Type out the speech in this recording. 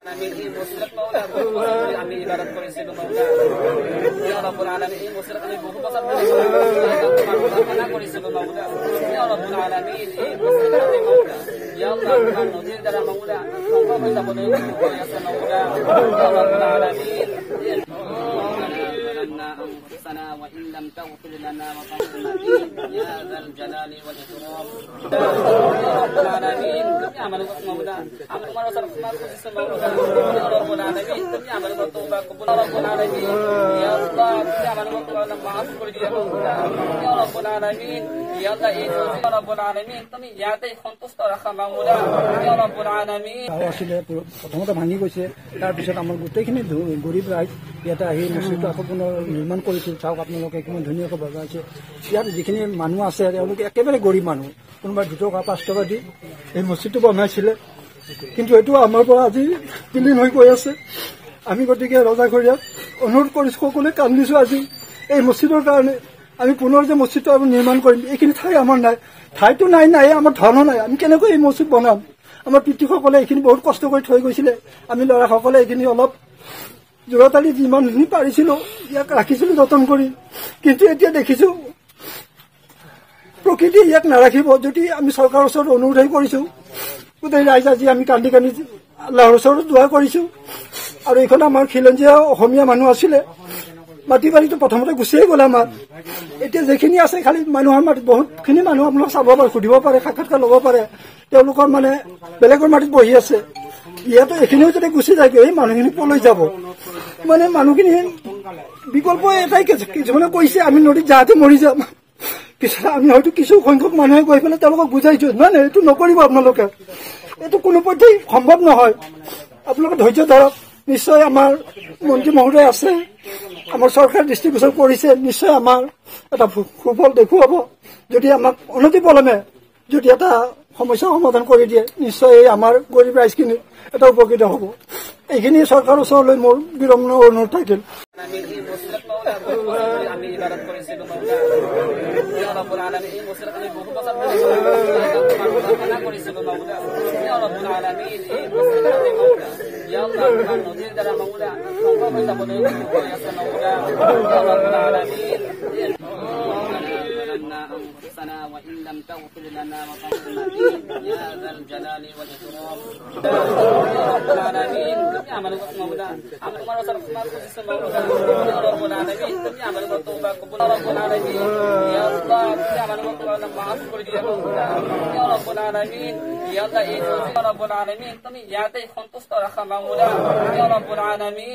Amin ini muslimat maula kami ibarat korisidul maula ya rabbul alamin ini muslimat kami buku pasal mana korisidul maula ya rabbul alamin ini muslimat kami maula ya Allah Tuhan nuzul dalam maula engkau bisa menolong ya maula ya rabbul alamin أنفسنا وإن لم تغفر لنا وترحمنا يا ذا الجلال والإكرام يا رب العالمين kami amal maula amal marasal marasal maula ya rabbul alamin kami amal bertobat kabul rabbul alamin ya Allah kami amal bertobat maaf করে দিয়া maula ya rabbul alamin ya Allah ya rabbul alamin kami ইয়াতে সন্তুষ্ট রাখা maula ya rabbul alamin আসলে প্রথমতে ভাঙি গৈছে তাৰ পিছত আমাৰ গোটেইখিনি গৰীব ৰাইজ ইয়াতে আহি মছজিদটো আকৌ পুনৰ নিৰ্মাণ কৰিছিল চাওক আপোনালোকে কিমান ধুনীয়াকৈ বজাইছে ইয়াত যিখিনি মানুহ আছে তেওঁলোকে একেবাৰে গৰীব মানুহ কোনোবা 2 টকা 5 টকা দি এই মছজিদটো বনাইছিলে কিন্তু এইটো আমাৰ পৰা আজি বিলীন হৈ গৈ আছে আমি গতিকে ৰজাঘৰীয়া অনুৰোধ কৰিছো সকলোৱে কান্দিছো আজি এই মছজিদৰ কাৰণে আমি পুনৰ যে মছজিদটো আমি নিৰ্মাণ কৰিম এইখিনি ঠাই আমাৰ নাই ঠাইটো নাই আমাৰ ধন নাই আমি কেনেকৈ এই মছজিদ বনাম আমাৰ পিতৃসকলে এইখিনি বহুত কষ্ট কৰি থৈ গৈছিলে আমি ল'ৰাসকলে এইখিনি অলপ জোৰাতালি যিমানখিনি পাৰিছিলো ইয়াক ৰাখিছিলো যতন কৰি কিন্তু এতিয়া দেখিছো প্ৰকৃতি ইয়াক নাৰাখিব যদি আমি চৰকাৰৰ ওচৰত অনুৰোধ কৰিছো গোটেই ৰাইজ আজি আমি কান্দি কান্দি আল্লাহৰ ওচৰত দোৱা কৰিছো আৰু এইখন আমাৰ খিলঞ্জীয়া অসমীয়া মানুহ আছিলে মাটি বাৰীটো প্ৰথমতে গুচিয়ে গ'ল আমাৰ এতিয়া যেখিনি আছে খালি মানুহৰ মাটিত বহুতখিনি মানুহ আপোনালোক চাব পাৰে সুধিব পাৰে সাক্ষাৎকাৰ ল'ব পাৰে তেওঁলোকৰ মানে বেলেগৰ মাটিত বহি আছে ইয়াতো এইখিনিও যদি গুচি যায় এই মানুহখিনি পলাই যাব মানে মানুহখিনি বিকল্প এটাই কিছুমানে কৈছে আমি নদীত যাওঁতে মৰি যাম পিছত আমি হয়তো কিছু সংখ্যক মানুহে গৈ পেলাই তেওঁলোকক বুজাইছো মানে এইটো নকৰিব আপোনালোকে এইটো কোনো পধ্যেই সম্ভৱ নহয় আপোনালোকে ধৈৰ্য ধৰক নিশ্চয় আমাৰ মন্ত্ৰী মহোদয় আছে আমাৰ চৰকাৰ দৃষ্টিগোচৰ কৰিছে নিশ্চয় আমাৰ এটা সুফল দেখুৱাব যদি আমাক অনতিপলমে যদি এটা সমস্যা সমাধান কৰি দিয়ে নিশ্চয় আমাৰ গৰীব ৰাইজখিনি এটা উপকৃত হ'ব এইখিনি চৰকাৰৰ ওচৰলৈ মোৰ বিনম্ৰ অনুৰোধ থাকিল আমি ইবাদত কৰিছিলো ya rabbul alamin ini muslimat kami buku pasal mana korisidul maula ya rabbul alamin ini muslimat kami maula ya Allah Tuhan nuzul dalam maula engkau bisa menolong ya maula ya rabbul alamin أنفسنا وإن لم تغفر لنا وترحمنا يا ذا الجلال والإكرام يا رب العالمين kami amal maula amal marasal marasal maula ya rabbul alamin kami amal bertobat kabul rabbul alamin ya Allah kami amal bertobat maaf করে দিয়া maula ya rabbul alamin ya Allah ya rabbul alamin kami ইয়াতে সন্তুষ্ট রাখা maula ya rabbul alamin